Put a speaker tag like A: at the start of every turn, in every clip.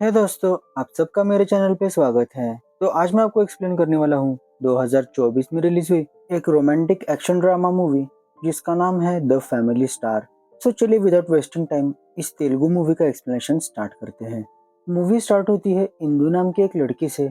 A: है दोस्तों, आप सबका मेरे चैनल पे स्वागत है। तो आज मैं आपको एक्सप्लेन करने वाला हूँ 2024 में रिलीज हुई एक रोमांटिक एक्शन ड्रामा मूवी जिसका नाम है द फैमिली स्टार। सो चलिए विदाउट वेस्टिंग टाइम इस तेलुगु मूवी का एक्सप्लेनेशन स्टार्ट करते हैं। मूवी स्टार्ट होती है इंदु नाम की एक लड़की से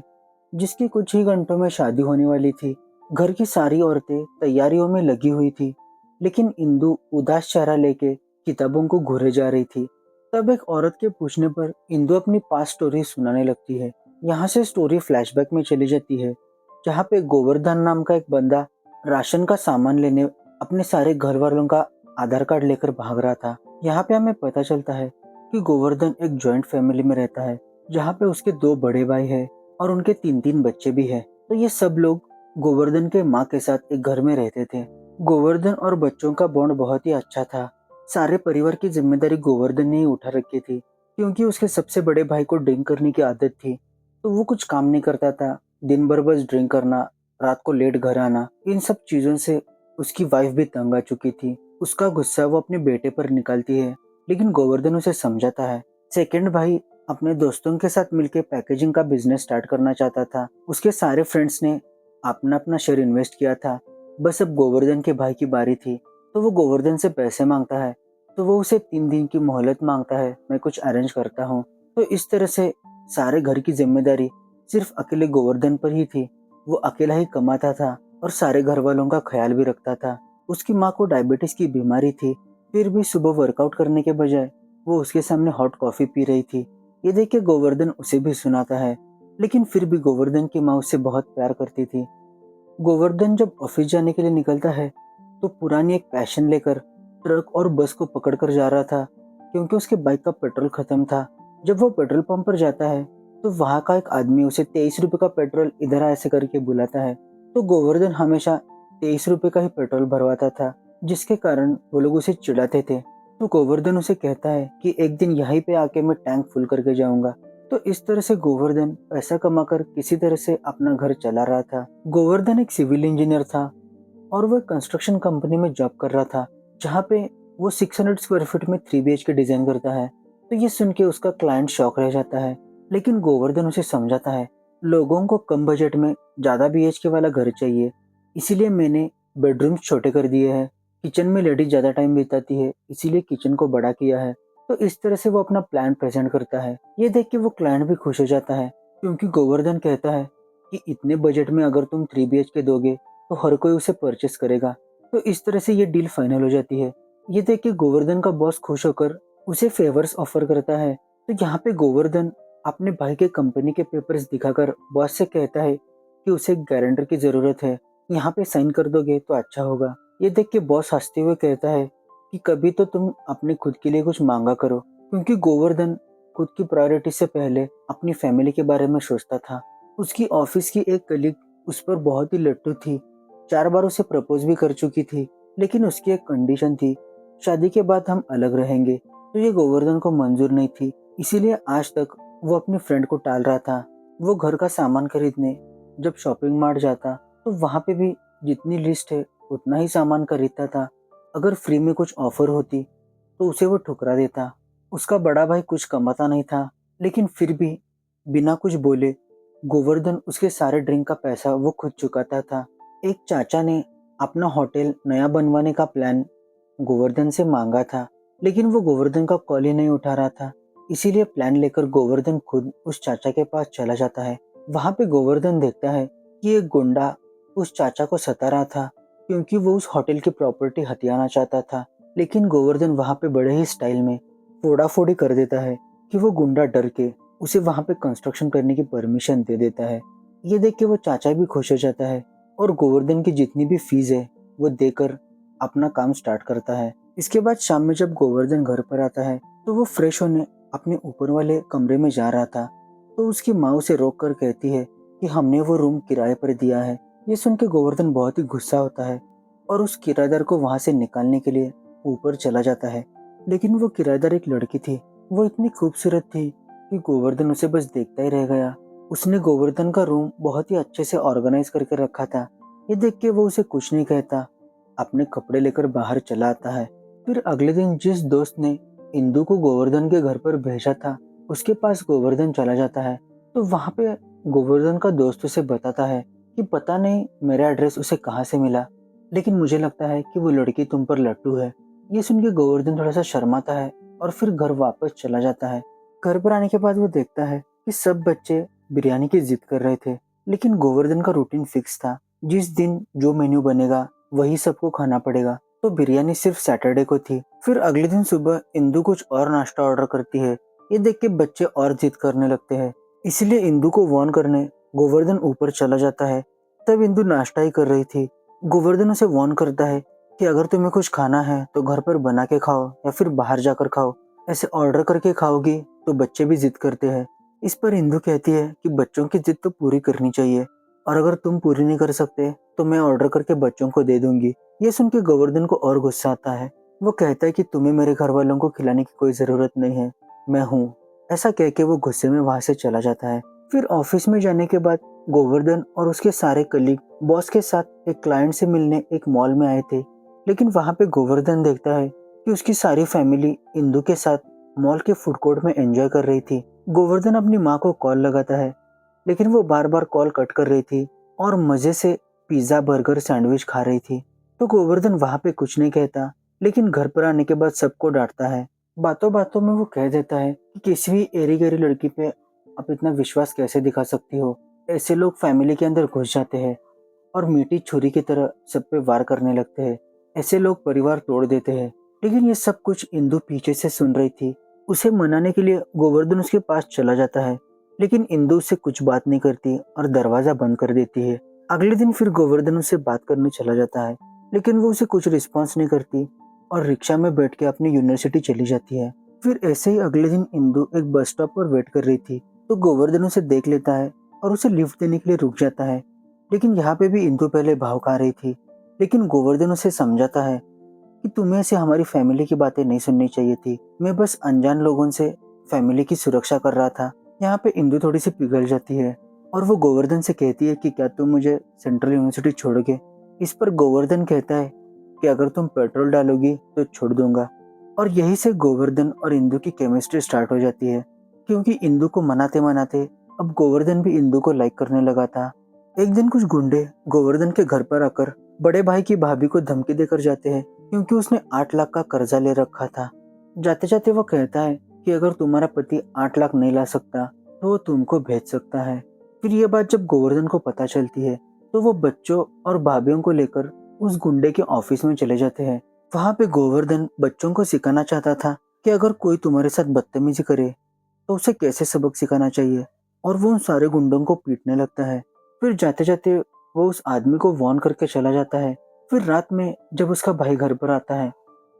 A: जिसकी कुछ ही घंटों में शादी होने वाली थी। घर की सारी औरतें तैयारियों में लगी हुई थी, लेकिन इंदु उदास चेहरा लेके किताबों को घूरे जा रही थी। तब एक औरत के पूछने पर इंदु अपनी पास्ट स्टोरी सुनाने लगती है। यहाँ से स्टोरी फ्लैशबैक में चली जाती है, जहाँ पे गोवर्धन नाम का एक बंदा राशन का सामान लेने अपने सारे घर वालों का आधार कार्ड लेकर भाग रहा था। यहाँ पे हमें पता चलता है कि गोवर्धन एक जॉइंट फैमिली में रहता है, जहाँ पे उसके दो बड़े भाई हैं और उनके तीन तीन बच्चे भी हैं। तो ये सब लोग गोवर्धन के माँ के साथ एक घर में रहते थे। गोवर्धन और बच्चों का बॉन्ड बहुत ही अच्छा था। सारे परिवार की जिम्मेदारी गोवर्धन ने ही उठा रखी थी, क्योंकि उसके सबसे बड़े भाई को ड्रिंक करने की आदत थी। तो वो कुछ काम नहीं करता था, दिन भर बस ड्रिंक करना, रात को लेट घर आना, इन सब चीजों से उसकी वाइफ भी तंग आ चुकी थी। उसका गुस्सा वो अपने बेटे पर निकालती है, लेकिन गोवर्धन उसे समझाता है। सेकंड भाई अपने दोस्तों के साथ मिलकर पैकेजिंग का बिजनेस स्टार्ट करना चाहता था। उसके सारे फ्रेंड्स ने अपना अपना शेयर इन्वेस्ट किया था। बस अब गोवर्धन के भाई की बारी थी, तो वो गोवर्धन से पैसे मांगता है। तो वो उसे 3 दिन की मोहलत मांगता है, मैं कुछ अरेंज करता हूँ। तो इस तरह से सारे घर की जिम्मेदारी सिर्फ अकेले गोवर्धन पर ही थी। वो अकेला ही कमाता था और सारे घर वालों का ख्याल भी रखता था। उसकी माँ को डायबिटीज की बीमारी थी, फिर भी सुबह वर्कआउट करने के बजाय वो उसके सामने हॉट कॉफी पी रही थी। ये देख के गोवर्धन उसे भी सुनाता है, लेकिन फिर भी गोवर्धन की माँ उससे बहुत प्यार करती थी। गोवर्धन जब ऑफिस जाने के लिए निकलता है, तो पुरानी एक पैशन लेकर ट्रक और बस को पकड़कर जा रहा था, क्योंकि उसके बाइक का पेट्रोल खत्म था। जब वो पेट्रोल पंप पर जाता है, तो वहां का एक आदमी उसे 23 रुपए का पेट्रोल इधर आ ऐसे करके बुलाता है। तो गोवर्धन हमेशा 23 रुपए का ही पेट्रोल भरवाता था, जिसके कारण वो लोग उसे चिढ़ाते थे। तो गोवर्धन उसे कहता है कि एक दिन यहीं पे आके मैं टैंक फुल करके जाऊंगा। तो इस तरह से गोवर्धन पैसा कमाकर किसी तरह से अपना घर चला रहा था। गोवर्धन एक सिविल इंजीनियर था और वो कंस्ट्रक्शन कंपनी में जॉब कर रहा था, जहाँ पे वो 600 स्क्वायर फीट में 3 BHK डिजाइन करता है। तो ये सुन के उसका क्लाइंट शॉक रह जाता है, लेकिन गोवर्धन उसे समझाता है लोगों को कम बजट में ज्यादा BHK वाला घर चाहिए, इसीलिए मैंने बेडरूम्स छोटे कर दिए हैं। किचन में लेडीज ज्यादा टाइम बिताती है, इसीलिए किचन को बड़ा किया है। तो इस तरह से वो अपना प्लान प्रेजेंट करता है। ये देख के वो क्लाइंट भी खुश हो जाता है, क्योंकि गोवर्धन कहता है कि इतने बजट में अगर तुम 3 BHK दोगे तो हर कोई उसे परचेस करेगा। तो इस तरह से ये डील फाइनल हो जाती है। ये देख के गोवर्धन का बॉस खुश होकर उसे फेवर्स ऑफर करता है। तो यहाँ पे गोवर्धन अपने भाई के कंपनी के पेपर्स दिखाकर बॉस से कहता है कि उसे गारंटर की जरूरत है, यहाँ पे साइन कर दोगे तो अच्छा होगा। ये देख के बॉस हंसते हुए कहता है कि कभी तो तुम अपने खुद के लिए कुछ मांगा करो, क्योंकि गोवर्धन खुद की प्रायोरिटी से पहले अपनी फैमिली के बारे में सोचता था। उसकी ऑफिस की एक कलीग उस पर बहुत ही लट्टू थी, 4 बार उसे प्रपोज भी कर चुकी थी, लेकिन उसकी एक कंडीशन थी, शादी के बाद हम अलग रहेंगे। तो ये गोवर्धन को मंजूर नहीं थी, इसीलिए आज तक वो अपनी फ्रेंड को टाल रहा था। वो घर का सामान खरीदने जब शॉपिंग मार्ट जाता, तो वहां पे भी जितनी लिस्ट है उतना ही सामान खरीदता था। अगर फ्री में कुछ ऑफर होती तो उसे वो ठुकरा देता। उसका बड़ा भाई कुछ कमाता नहीं था, लेकिन फिर भी बिना कुछ बोले गोवर्धन उसके सारे ड्रिंक का पैसा वो खुद चुकाता था। एक चाचा ने अपना होटल नया बनवाने का प्लान गोवर्धन से मांगा था, लेकिन वो गोवर्धन का कॉल ही नहीं उठा रहा था। इसीलिए प्लान लेकर गोवर्धन खुद उस चाचा के पास चला जाता है। वहां पे गोवर्धन देखता है कि एक गुंडा उस चाचा को सता रहा था, क्योंकि वो उस होटल की प्रॉपर्टी हथियाना चाहता था। लेकिन गोवर्धन वहां पे बड़े ही स्टाइल में फोड़ा फोड़ी कर देता है कि वो गुंडा डर के उसे वहां पे कंस्ट्रक्शन करने की परमिशन दे देता है। ये देख के वो चाचा भी खुश हो जाता है और गोवर्धन की जितनी भी फीस है वो देकर अपना काम स्टार्ट करता है। इसके बाद शाम में जब गोवर्धन घर पर आता है, तो वो फ्रेश होने अपने ऊपर वाले कमरे में जा रहा था। तो उसकी माँ उसे रोक कर कहती है कि हमने वो रूम किराए पर दिया है। ये सुन के गोवर्धन बहुत ही गुस्सा होता है और उस किराएदार को वहां से निकालने के लिए ऊपर चला जाता है। लेकिन वो किराएदार एक लड़की थी, वो इतनी खूबसूरत थी कि गोवर्धन उसे बस देखता ही रह गया। उसने गोवर्धन का रूम बहुत ही अच्छे से ऑर्गेनाइज करके रखा था। ये देख के वो उसे कुछ नहीं कहता, अपने कपड़े लेकर बाहर चला आता है। फिर अगले दिन जिस दोस्त ने इंदु को गोवर्धन के घर पर भेजा था, उसके पास गोवर्धन चला जाता है तो वहाँ पे गोवर्धन का दोस्त उसे बताता है कि पता नहीं मेरा एड्रेस उसे कहाँ से मिला, लेकिन मुझे लगता है कि वो लड़की तुम पर लट्टू है। ये सुन के गोवर्धन थोड़ा सा शर्माता है और फिर घर वापस चला जाता है। घर पर आने के बाद वो देखता है कि सब बच्चे बिरयानी की जिद कर रहे थे, लेकिन गोवर्धन का रूटीन फिक्स था। जिस दिन जो मेन्यू बनेगा वही सबको खाना पड़ेगा, तो बिरयानी सिर्फ सैटरडे को थी। फिर अगले दिन सुबह इंदु कुछ और नाश्ता ऑर्डर करती है। ये देख के बच्चे और जिद करने लगते हैं, इसलिए इंदु को वार्न करने गोवर्धन ऊपर चला जाता है। तब इंदु नाश्ता ही कर रही थी। गोवर्धन उसे वार्न करता है कि अगर तुम्हें कुछ खाना है तो घर पर बना के खाओ या फिर बाहर जाकर खाओ। ऐसे ऑर्डर करके खाओगी तो बच्चे भी जिद करते हैं। इस पर इंदु कहती है कि बच्चों की जिद तो पूरी करनी चाहिए, और अगर तुम पूरी नहीं कर सकते तो मैं ऑर्डर करके बच्चों को दे दूंगी। ये सुन के गोवर्धन को और गुस्सा आता है। वो कहता है कि तुम्हें मेरे घर वालों को खिलाने की कोई जरूरत नहीं है, मैं हूँ। ऐसा कह के वो गुस्से में वहां से चला जाता है। फिर ऑफिस में जाने के बाद गोवर्धन और उसके सारे कलीग बॉस के साथ एक क्लाइंट से मिलने एक मॉल में आए थे, लेकिन वहां पे गोवर्धन देखता है कि उसकी सारी फैमिली इंदु के साथ मॉल के फूड कोर्ट में एंजॉय कर रही थी। गोवर्धन अपनी माँ को कॉल लगाता है, लेकिन वो बार बार कॉल कट कर रही थी और मजे से पिज्जा बर्गर सैंडविच खा रही थी। तो गोवर्धन वहां पे कुछ नहीं कहता, लेकिन घर पर आने के बाद सबको डांटता है। बातों बातों में वो कह देता है कि किसी भी एरी गरी लड़की पे आप इतना विश्वास कैसे दिखा सकती हो। ऐसे लोग फैमिली के अंदर घुस जाते हैं और मीठी छुरी की तरह सब पे वार करने लगते हैं। ऐसे लोग परिवार तोड़ देते हैं। लेकिन ये सब कुछ इंदु पीछे से सुन रही थी। उसे मनाने के लिए गोवर्धन उसके पास चला जाता है, लेकिन इंदु उससे कुछ बात नहीं करती और दरवाजा बंद कर देती है। अगले दिन फिर गोवर्धन उससे बात करने चला जाता है, लेकिन वो उसे कुछ रिस्पॉन्स नहीं करती और रिक्शा में बैठ के अपनी यूनिवर्सिटी चली जाती है। फिर ऐसे ही अगले दिन इंदु एक बस स्टॉप पर वेट कर रही थी, तो गोवर्धन उसे देख लेता है और उसे लिफ्ट देने के लिए रुक जाता है। लेकिन यहाँ पे भी इंदु पहले भाव खा रही थी, लेकिन गोवर्धन उसे समझाता है कि तुम्हें ऐसे हमारी फैमिली की बातें नहीं सुननी चाहिए थी। मैं बस अनजान लोगों से फैमिली की सुरक्षा कर रहा था। यहाँ पे इंदु थोड़ी सी पिघल जाती है और वो गोवर्धन से कहती है कि क्या तुम मुझे सेंट्रल यूनिवर्सिटी छोड़ोगे। इस पर गोवर्धन कहता है कि अगर तुम पेट्रोल डालोगी तो छोड़ दूंगा। और यहीं से गोवर्धन और इंदु की केमिस्ट्री स्टार्ट हो जाती है, क्योंकि इंदु को मनाते मनाते अब गोवर्धन भी इंदु को लाइक करने लगा था। एक दिन कुछ गुंडे गोवर्धन के घर पर आकर बड़े भाई की भाभी को धमकी देकर जाते हैं, क्योंकि उसने 8 लाख का कर्जा ले रखा था। जाते जाते वो कहता है कि अगर तुम्हारा पति 8 लाख नहीं ला सकता तो वो तुमको भेज सकता है। फिर ये बात जब गोवर्धन को पता चलती है तो वो बच्चों और भाभीियों को लेकर उस गुंडे के ऑफिस में चले जाते हैं। वहां पे गोवर्धन बच्चों को सिखाना चाहता था कि अगर कोई तुम्हारे साथ बदतमीजी करे तो उसे कैसे सबक सिखाना चाहिए, और वो उन सारे गुंडों को पीटने लगता है। फिर जाते जाते वो उस आदमी को वार्न करके चला जाता है। फिर रात में जब उसका भाई घर पर आता है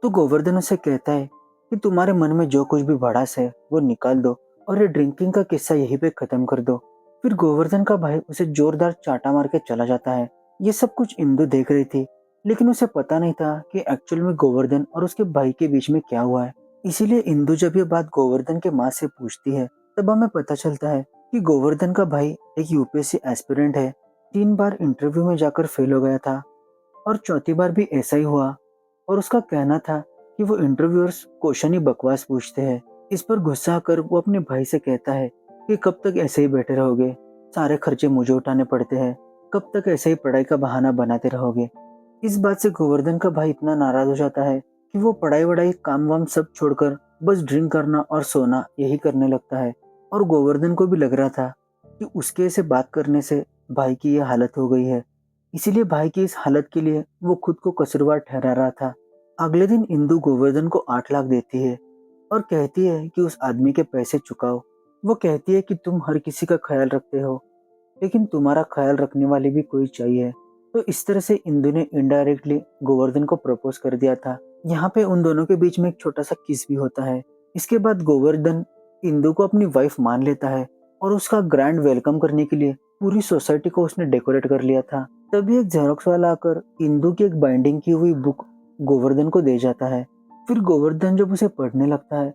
A: तो गोवर्धन उसे कहता है कि तुम्हारे मन में जो कुछ भी भड़ास है वो निकाल दो और ये ड्रिंकिंग का किस्सा यहीं पे खत्म कर दो। फिर गोवर्धन का भाई उसे जोरदार चाटा मार के चला जाता है। ये सब कुछ इंदु देख रही थी, लेकिन उसे पता नहीं था कि एक्चुअल में गोवर्धन और उसके भाई के बीच में क्या हुआ है। इसीलिए इंदु जब ये बात गोवर्धन के माँ से पूछती है तब हमें पता चलता है कि गोवर्धन का भाई एक यूपीएससी एस्पिरेंट है। 3 बार इंटरव्यू में जाकर फेल हो गया था और चौथी बार भी ऐसा ही हुआ, और उसका कहना था कि वो इंटरव्यूअर्स क्वेश्चन ही बकवास पूछते हैं। इस पर गुस्सा आकर वो अपने भाई से कहता है कि कब तक ऐसे ही बैठे रहोगे, सारे खर्चे मुझे उठाने पड़ते हैं, कब तक ऐसे ही पढ़ाई का बहाना बनाते रहोगे। इस बात से गोवर्धन का भाई इतना नाराज हो जाता है कि वो पढ़ाई वढ़ाई काम वाम सब छोड़कर बस ड्रिंक करना और सोना यही करने लगता है। और गोवर्धन को भी लग रहा था कि उसके ऐसे बात करने से भाई की ये हालत हो गई है, इसीलिए भाई की इस हालत के लिए वो खुद को कसूरवार ठहरा रहा था। अगले दिन इंदु गोवर्धन को 8 लाख देती है और कहती है कि उस आदमी के पैसे चुकाओ। वो कहती है कि तुम हर किसी का ख्याल रखते हो, लेकिन तुम्हारा ख्याल रखने वाली भी कोई चाहिए। तो इस तरह से इंदु ने इनडायरेक्टली गोवर्धन को प्रपोज कर दिया था। यहाँ पे उन दोनों के बीच में एक छोटा सा किस भी होता है। इसके बाद गोवर्धन इंदु को अपनी वाइफ मान लेता है और उसका ग्रैंड वेलकम करने के लिए पूरी सोसाइटी को उसने डेकोरेट कर लिया था। तभी एक जेरोक्स वाला आकर इंदु की एक बाइंडिंग की हुई बुक गोवर्धन को दे जाता है। फिर गोवर्धन जब उसे पढ़ने लगता है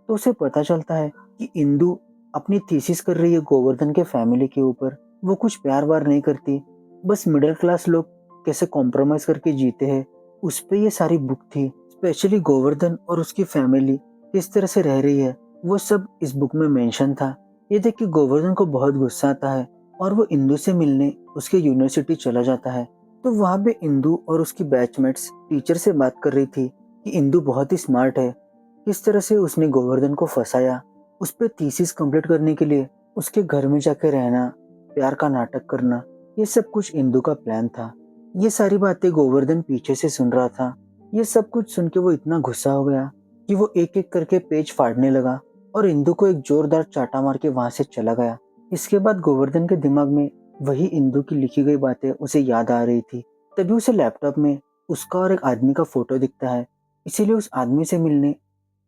A: तो उसे पता चलता है कि इंदु अपनी थीसिस कर रही है गोवर्धन के फैमिली के ऊपर। वो कुछ प्यार वार नहीं करती, बस मिडिल क्लास लोग कैसे कॉम्प्रोमाइज करके जीते हैं उस पे ये सारी बुक थी। स्पेशली गोवर्धन और उसकी फैमिली किस तरह से रह रही है वो सब इस बुक में मेंशन था। ये देख के गोवर्धन को बहुत गुस्सा आता है और वो इंदु से मिलने उसके यूनिवर्सिटी चला जाता है। तो वहाँ पे इंदु और उसकी बैचमेट्स टीचर से बात कर रही थी कि इंदु बहुत ही स्मार्ट है, किस तरह से उसने गोवर्धन को फंसाया, उस पे थीसिस कंप्लीट करने के लिए उसके घर में जाके रहना, प्यार का नाटक करना, ये सब कुछ इंदु का प्लान था। ये सारी बातें गोवर्धन पीछे से सुन रहा था। ये सब कुछ सुन के वो इतना गुस्सा हो गया कि वो एक एक करके पेज फाड़ने लगा और इंदु को एक जोरदार चाटा मार के वहां से चला गया। इसके बाद गोवर्धन के दिमाग में वही इंदु की लिखी गई बातें उसे याद आ रही थी। तभी उसे लैपटॉप में उसका और एक आदमी का फोटो दिखता है। इसीलिए उस आदमी से मिलने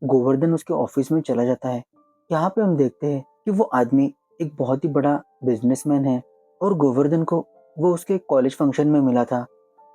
A: गोवर्धन उसके ऑफिस में चला जाता है। यहाँ पे हम देखते हैं कि वो आदमी एक बहुत ही बड़ा बिजनेसमैन है और गोवर्धन को वो उसके कॉलेज फंक्शन में मिला था,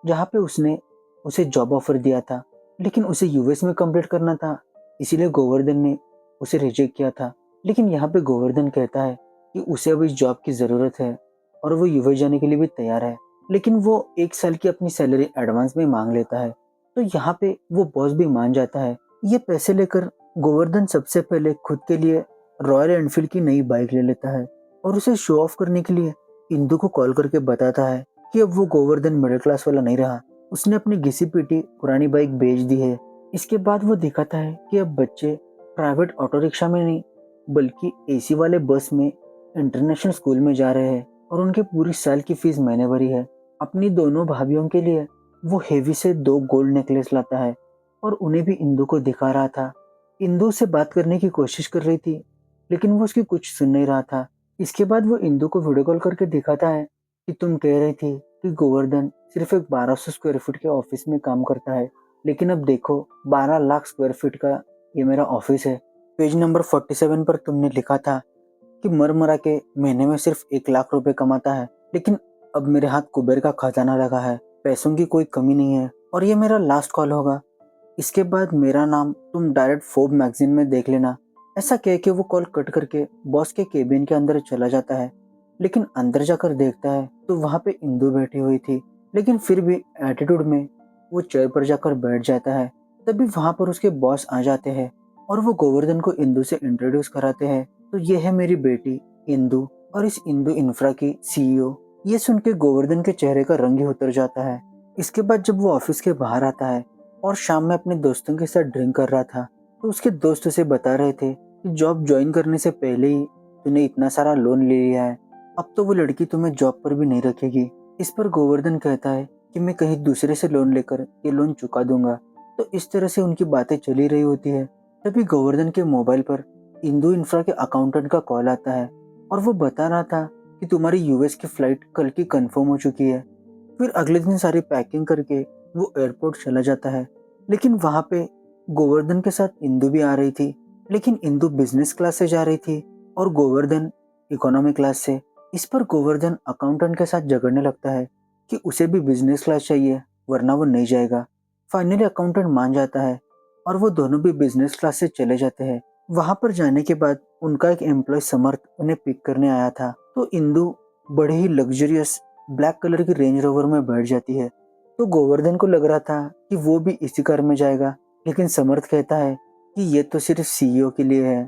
A: जहाँ पे उसने उसे जॉब ऑफर दिया था, लेकिन उसे यूएस में कंप्लीट करना था, इसीलिए गोवर्धन ने उसे रिजेक्ट किया था। लेकिन यहाँ पे गोवर्धन कहता है कि उसे अब इस जॉब की ज़रूरत है और वो यूएस जाने के लिए भी तैयार है, लेकिन वो 1 साल की अपनी सैलरी एडवांस में मांग लेता है। तो यहाँ पे वो बॉस भी मान जाता है। ये पैसे लेकर गोवर्धन सबसे पहले खुद के लिए रॉयल एनफील्ड की नई बाइक ले लेता है और उसे शो ऑफ करने के लिए इंदु को कॉल करके बताता है कि अब वो गोवर्धन मिडिल क्लास वाला नहीं रहा, उसने अपनी घिसी पीटी पुरानी बाइक बेच दी है। इसके बाद वो दिखाता है कि अब बच्चे प्राइवेट ऑटो रिक्शा में नहीं बल्कि एसी वाले बस में इंटरनेशनल स्कूल में जा रहे हैं और उनके पूरी साल की फीस मैंने भरी है। अपनी दोनों भाभीियों के लिए वो हेवी से 2 गोल्ड नेकलेस लाता है और उन्हें भी इंदु को दिखा रहा था। इंदु से बात करने की कोशिश कर रही थी, लेकिन वो उसकी कुछ सुन नहीं रहा था। इसके बाद वो इंदु को वीडियो कॉल करके दिखाता है कि तुम कह रही थी कि गोवर्धन सिर्फ एक 1200 स्क्वायर फीट के ऑफिस में काम करता है, लेकिन अब देखो 12 लाख स्क्वायर फीट का ये मेरा ऑफिस है। पेज नंबर 47 पर तुमने लिखा था कि मर मरा के महीने में सिर्फ 1 लाख रुपए कमाता है, लेकिन अब मेरे हाथ कुबेर का खजाना लगा है, पैसों की कोई कमी नहीं है और ये मेरा लास्ट कॉल होगा। इसके बाद मेरा नाम तुम डायरेक्ट फोर्ब मैगजीन में देख लेना। ऐसा कह के वो कॉल कट करके बॉस के केबिन के अंदर चला जाता है, लेकिन अंदर जाकर देखता है तो वहां पे इंदु बैठी हुई थी, लेकिन फिर भी एटीट्यूड में वो चेयर पर जाकर बैठ जाता है। तभी वहां पर उसके बॉस आ जाते हैं और वो गोवर्धन को इंदु से इंट्रोड्यूस कराते हैं। तो ये है मेरी बेटी इंदु और इस इंदु इंफ्रा की सीईओ। ये सुन के गोवर्धन के चेहरे का रंग ही उतर जाता है। इसके बाद जब वो ऑफिस के बाहर आता है और शाम में अपने दोस्तों के साथ ड्रिंक कर रहा था, तो उसके दोस्त उसे बता रहे थे कि जॉब ज्वाइन करने से पहले ही तूने इतना सारा लोन ले लिया है, अब तो वो लड़की तुम्हें जॉब पर भी नहीं रखेगी। इस पर गोवर्धन कहता है कि मैं कहीं दूसरे से लोन लेकर ये लोन चुका दूंगा। तो इस तरह से उनकी बातें चली रही होती है। तभी गोवर्धन के मोबाइल पर इंदु इंफ्रा के अकाउंटेंट का कॉल आता है और वो बता रहा था कि तुम्हारी यूएस की फ्लाइट कल की कंफर्म हो चुकी है। फिर अगले दिन सारी पैकिंग करके वो एयरपोर्ट चला जाता है, लेकिन वहां पे गोवर्धन के साथ इंदु भी आ रही थी, लेकिन इंदु बिजनेस क्लास से जा रही थी और गोवर्धन इकोनॉमी क्लास से। इस पर गोवर्धन अकाउंटेंट के साथ झगड़ने लगता है कि उसे भी बिजनेस क्लास चाहिए वरना वो नहीं जाएगा। फाइनली अकाउंटेंट मान जाता है और वो दोनों भी बिजनेस क्लास से चले जाते हैं। वहां पर जाने के बाद उनका एक एम्प्लॉय समर्थ उन्हें पिक करने आया था। तो इंदु बड़े ही लग्जरियस ब्लैक कलर की रेंज रोवर में बैठ जाती है। तो गोवर्धन को लग रहा था कि वो भी इसी कार में जाएगा, लेकिन समर्थ कहता है कि ये तो सिर्फ सीईओ के लिए है,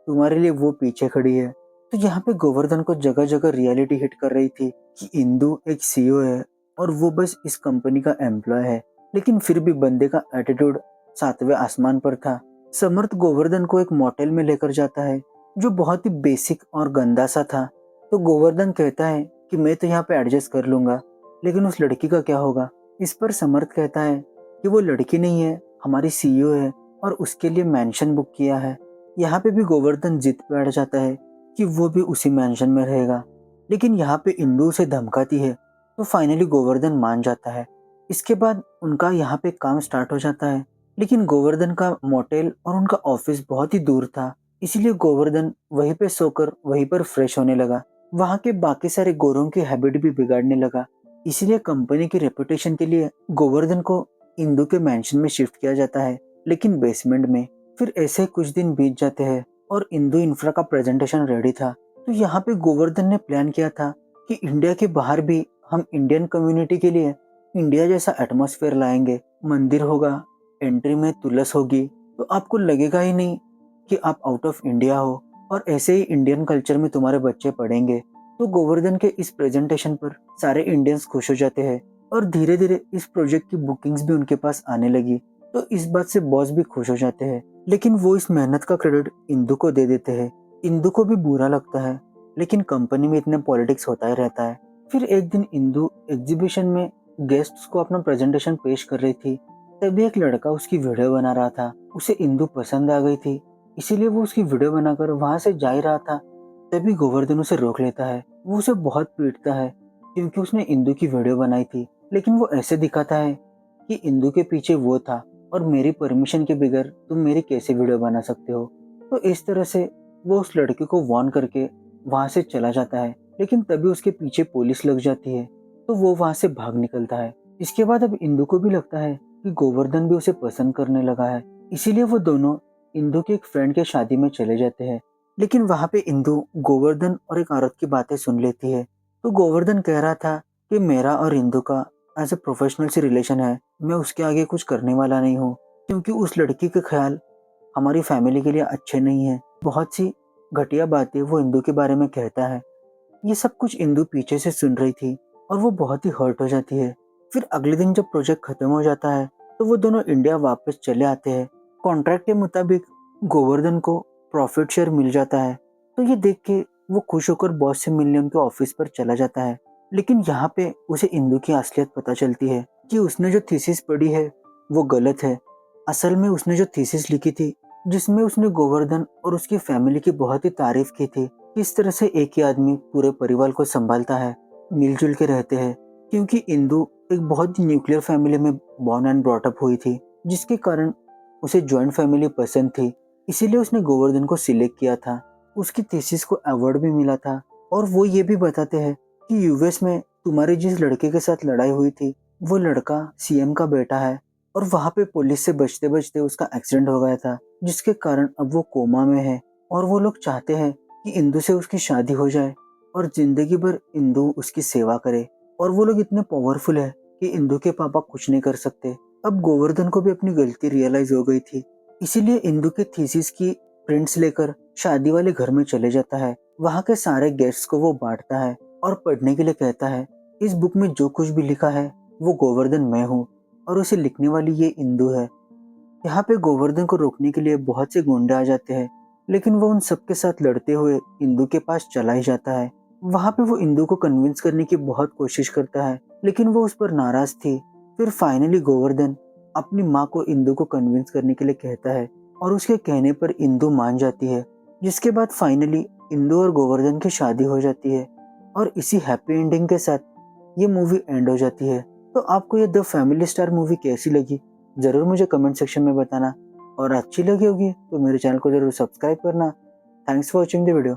A: तुम्हारे लिए वो पीछे खड़ी है। तो यहाँ पे गोवर्धन को जगह जगह रियलिटी हिट कर रही थी कि इंदु एक सीईओ है और वो बस इस कंपनी का एम्प्लॉय है, लेकिन फिर भी बंदे का एटीट्यूड 7वें आसमान पर था। समर्थ गोवर्धन को एक मोटेल में लेकर जाता है जो बहुत ही बेसिक और गंदा सा था। तो गोवर्धन कहता है कि मैं तो यहाँ पे एडजस्ट कर लूंगा, लेकिन उस लड़की का क्या होगा। इस पर समर्थ कहता है कि वो लड़की नहीं है, हमारी सीईओ है और उसके लिए मेंशन बुक किया है। यहाँ पे भी गोवर्धन जिद पे अड़ जाता है कि वो भी उसी मेंशन में रहेगा, लेकिन यहाँ पे इंदु उसे धमकाती है। तो फाइनली गोवर्धन मान जाता है। इसके बाद उनका यहाँ पे काम स्टार्ट हो जाता है, लेकिन गोवर्धन का मोटेल और उनका ऑफिस बहुत ही दूर था, इसीलिए गोवर्धन वहीं पे सोकर वहीं पर फ्रेश होने लगा। वहाँ के बाकी सारे गोरों की हैबिट भी बिगाड़ने लगा, इसीलिए कंपनी की रेपुटेशन के लिए गोवर्धन को इंदु के मेंशन में शिफ्ट किया जाता है, लेकिन बेसमेंट में। फिर ऐसे कुछ दिन बीत जाते हैं और इंदु इंफ्रा का प्रेजेंटेशन रेडी था। तो यहाँ पे गोवर्धन ने प्लान किया था कि इंडिया के बाहर भी हम इंडियन कम्युनिटी के लिए इंडिया जैसा एटमॉस्फेयर लाएंगे। मंदिर होगा, एंट्री में तुलस होगी, तो आपको लगेगा ही नहीं कि आप आउट ऑफ इंडिया हो और ऐसे ही इंडियन कल्चर में तुम्हारे बच्चे पढ़ेंगे। तो गोवर्धन के इस प्रेजेंटेशन पर सारे इंडियंस खुश हो जाते हैं और धीरे धीरे इस प्रोजेक्ट की बुकिंग्स भी उनके पास आने लगी। तो इस बात से बॉस भी खुश हो जाते हैं, लेकिन वो इस मेहनत का क्रेडिट इंदु को दे देते हैं। इंदु को भी बुरा लगता है, लेकिन कंपनी में इतने पॉलिटिक्स होता ही रहता है। फिर एक दिन इंदु एग्जीबिशन में गेस्ट्स को अपना प्रेजेंटेशन पेश कर रही थी, तभी एक लड़का उसकी वीडियो बना रहा था। उसे इंदु पसंद आ गई थी, इसीलिए वो उसकी वीडियो बनाकर वहां से जा ही रहा था। तभी गोवर्धन उसे रोक लेता है। वो उसे बहुत पीटता है क्योंकि उसने इंदु की वीडियो बनाई थी, लेकिन वो ऐसे दिखाता है कि इंदु के पीछे वो था और मेरी परमिशन के बगैर तुम मेरी कैसे वीडियो बना सकते हो। तो इस तरह से वो उस लड़के को वार्न करके वहां से चला जाता है, लेकिन तभी उसके पीछे पुलिस लग जाती है, तो वो वहां से भाग निकलता है। इसके बाद अब इंदु को भी लगता है कि गोवर्धन भी उसे पसंद करने लगा है, इसीलिए वो दोनों इंदु के एक फ्रेंड के शादी में चले जाते हैं। लेकिन वहां पे इंदु गोवर्धन और एक औरत की बातें सुन लेती है। तो गोवर्धन कह रहा था कि मेरा और इंदु का एज ए प्रोफेशनल सी रिलेशन है, मैं उसके आगे कुछ करने वाला नहीं हूँ, क्योंकि उस लड़की के ख्याल हमारी फैमिली के लिए अच्छे नहीं है। बहुत सी घटिया बातें वो इंदु के बारे में कहता है। ये सब कुछ इंदु पीछे से सुन रही थी और वो बहुत ही हर्ट हो जाती है। फिर अगले दिन जब प्रोजेक्ट खत्म हो जाता है तो वो दोनों इंडिया वापस चले आते हैं। कॉन्ट्रैक्ट के मुताबिक गोवर्धन को प्रॉफिट शेयर मिल जाता है, तो ये देख के वो खुश होकर बॉस से मिलने उनके ऑफिस पर चला जाता है। लेकिन यहाँ पे उसे इंदु की असलियत पता चलती है कि उसने जो थीसिस पढ़ी है वो गलत है। असल में उसने जो थीसिस लिखी थी, जिसमें उसने गोवर्धन और उसकी फैमिली की बहुत ही तारीफ की थी, किस तरह से एक ही आदमी पूरे परिवार को संभालता है, मिलजुल के रहते हैं। क्योंकि इंदु एक बहुत ही न्यूक्लियर फैमिली में बॉर्न एंड ब्रॉट अप हुई थी, जिसके कारण उसे जॉइंट फैमिली पसंद थी, इसीलिए उसने गोवर्धन को सिलेक्ट किया था। उसकी थीसिस को अवार्ड भी मिला था। और वो ये भी बताते हैं कि यूएस में तुम्हारी जिस लड़के के साथ लड़ाई हुई थी, वो लड़का सीएम का बेटा है और वहां पे पुलिस से बचते बचते उसका एक्सीडेंट हो गया था, जिसके कारण अब वो कोमा में है। और वो लोग चाहते हैं कि इंदु से उसकी शादी हो जाए और जिंदगी भर इंदु उसकी सेवा करे। और वो लोग इतने पावरफुल है कि इंदु के पापा कुछ नहीं कर सकते। अब गोवर्धन को भी अपनी गलती रियलाइज हो गई थी, इसीलिए इंदु के थीसिस की प्रिंट्स लेकर शादी वाले घर में चले जाता है। वहां के सारे गेस्ट्स को वो बांटता है और पढ़ने के लिए कहता है, इस बुक में जो कुछ भी लिखा है वो गोवर्धन मैं हूँ और उसे लिखने वाली ये इंदु है। यहाँ पे गोवर्धन को रोकने के लिए बहुत से गुंडे आ जाते हैं, लेकिन वो उन सबके साथ लड़ते हुए इंदु के पास चला ही जाता है। वहां पे वो इंदु को कन्विंस करने की बहुत कोशिश करता है, लेकिन वो उस पर नाराज थी। फिर फाइनली गोवर्धन अपनी माँ को इंदु को कन्विंस करने के लिए कहता है और उसके कहने पर इंदु मान जाती है, जिसके बाद फाइनली इंदु और गोवर्धन की शादी हो जाती है। और इसी हैप्पी एंडिंग के साथ ये मूवी एंड हो जाती है। तो आपको ये द फैमिली स्टार मूवी कैसी लगी, जरूर मुझे कमेंट सेक्शन में बताना। और अच्छी लगी होगी तो मेरे चैनल को जरूर सब्सक्राइब करना। Thanks for watching the video.